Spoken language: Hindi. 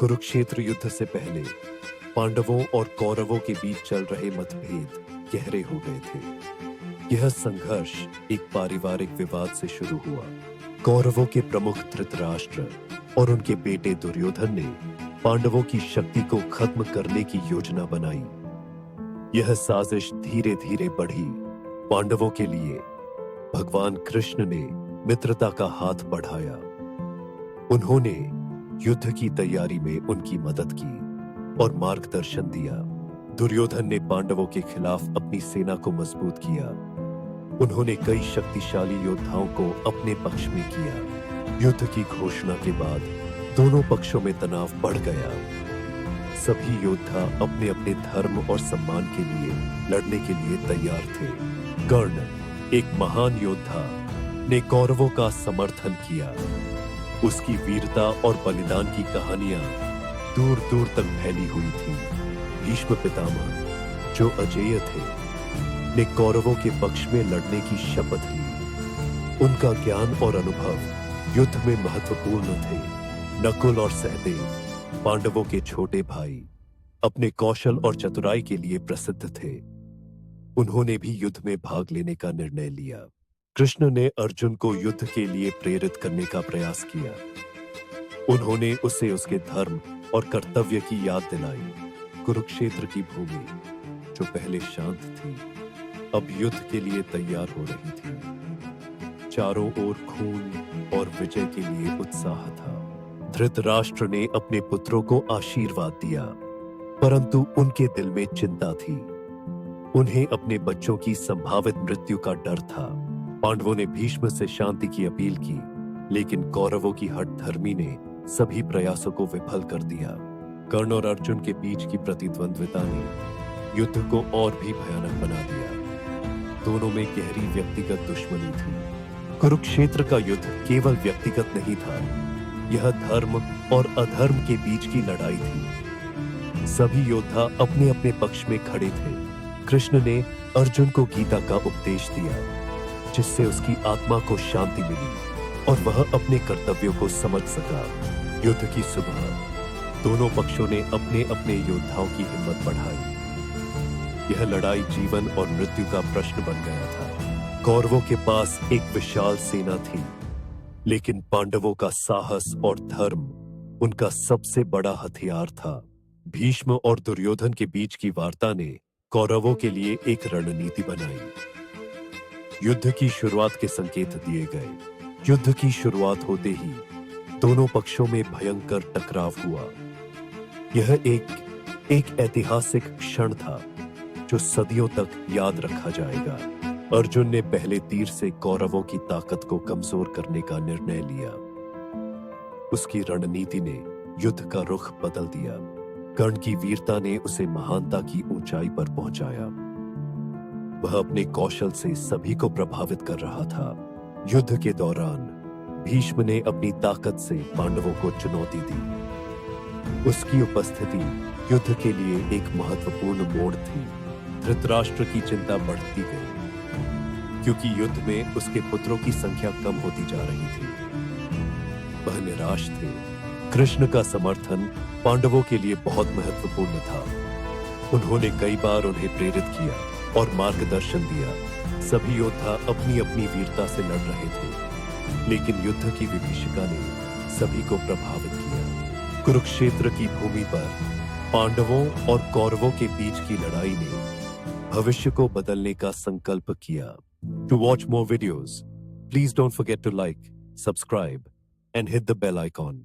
कुरुक्षेत्र युद्ध से पहले पांडवों और कौरवों के बीच चल रहे मतभेद गहरे हो गए थे। यह संघर्ष एक पारिवारिक विवाद से शुरू हुआ। कौरवों के प्रमुख धृतराष्ट्र और उनके बेटे दुर्योधन ने पांडवों की शक्ति को खत्म करने की योजना बनाई। यह साजिश धीरे धीरे बढ़ी। पांडवों के लिए भगवान कृष्ण ने मित्रता का हाथ बढ़ाया। उन्होंने युद्ध की तैयारी में उनकी मदद की और मार्गदर्शन दिया। दुर्योधन ने पांडवों के खिलाफ अपनी सेना को मजबूत किया। उन्होंने कई शक्तिशाली योद्धाओं को अपने पक्ष में किया। युद्ध की घोषणा के बाद दोनों पक्षों में तनाव बढ़ गया। सभी योद्धा अपने अपने धर्म और सम्मान के लिए लड़ने के लिए तैयार थे। कर्ण, एक महान योद्धा, ने कौरवों का समर्थन किया। उसकी वीरता और बलिदान की कहानियां दूर दूर तक फैली हुई थी। भीष्म पितामह, जो अजेय थे, ने कौरवों के पक्ष में लड़ने की शपथ ली। उनका ज्ञान और अनुभव युद्ध में महत्वपूर्ण थे। नकुल और सहदेव, पांडवों के छोटे भाई, अपने कौशल और चतुराई के लिए प्रसिद्ध थे। उन्होंने भी युद्ध में भाग लेने का निर्णय लिया। कृष्ण ने अर्जुन को युद्ध के लिए प्रेरित करने का प्रयास किया। उन्होंने उसे उसके धर्म और कर्तव्य की याद दिलाई। कुरुक्षेत्र की भूमि, जो पहले शांत थी, अब युद्ध के लिए तैयार हो रही थी। चारों ओर खून और विजय के लिए उत्साह था। धृतराष्ट्र ने अपने पुत्रों को आशीर्वाद दिया, परंतु उनके दिल में चिंता थी। उन्हें अपने बच्चों की संभावित मृत्यु का डर था। पांडवों ने भीष्म से शांति की अपील की, लेकिन कौरवों की हठधर्मी ने सभी प्रयासों को विफल कर दिया। कर्ण और अर्जुन के बीच की प्रतिद्वंद्विता ने युद्ध को और भी भयानक बना दिया। दोनों में गहरी व्यक्तिगत दुश्मनी थी। कुरुक्षेत्र का युद्ध केवल व्यक्तिगत नहीं था, यह धर्म और अधर्म के बीच की लड़ाई थी। सभी योद्धा अपने अपने पक्ष में खड़े थे। कृष्ण ने अर्जुन को गीता का उपदेश दिया, जिससे उसकी आत्मा को शांति मिली और वह अपने कर्तव्यों को समझ सका। युद्ध की सुबह दोनों पक्षों ने अपने अपने योद्धाओं की हिम्मत बढ़ाई। यह लड़ाई जीवन और मृत्यु का प्रश्न बन गया था। कौरवों के पास एक विशाल सेना थी, लेकिन पांडवों का साहस और धर्म उनका सबसे बड़ा हथियार था। भीष्म और दुर्योधन के बीच की वार्ता ने कौरवों के लिए एक रणनीति बनाई। युद्ध की शुरुआत के संकेत दिए गए। युद्ध की शुरुआत होते ही दोनों पक्षों में भयंकर टकराव हुआ। यह एक ऐतिहासिक क्षण था, जो सदियों तक याद रखा जाएगा। अर्जुन ने पहले तीर से कौरवों की ताकत को कमजोर करने का निर्णय लिया। उसकी रणनीति ने युद्ध का रुख बदल दिया। कर्ण की वीरता ने उसे महानता की ऊंचाई पर पहुंचाया। वह अपने कौशल से सभी को प्रभावित कर रहा था। युद्ध के दौरान भीष्म ने अपनी ताकत से पांडवों को चुनौती दी। उसकी उपस्थिति युद्ध के लिए एक महत्वपूर्ण मोड़ थी। धृतराष्ट्र की चिंता बढ़ती गई, क्योंकि युद्ध में उसके पुत्रों की संख्या कम होती जा रही थी। वह निराश थे। कृष्ण का समर्थन पांडवों के लिए बहुत महत्वपूर्ण था। उन्होंने कई बार उन्हें प्रेरित किया और मार्गदर्शन दिया। सभी योद्धा अपनी अपनी वीरता से लड़ रहे थे, लेकिन युद्ध की विभीषिका ने सभी को प्रभावित किया। कुरुक्षेत्र की भूमि पर पांडवों और कौरवों के बीच की लड़ाई ने भविष्य को बदलने का संकल्प किया। To watch more videos, please don't forget to like, subscribe and hit the bell icon.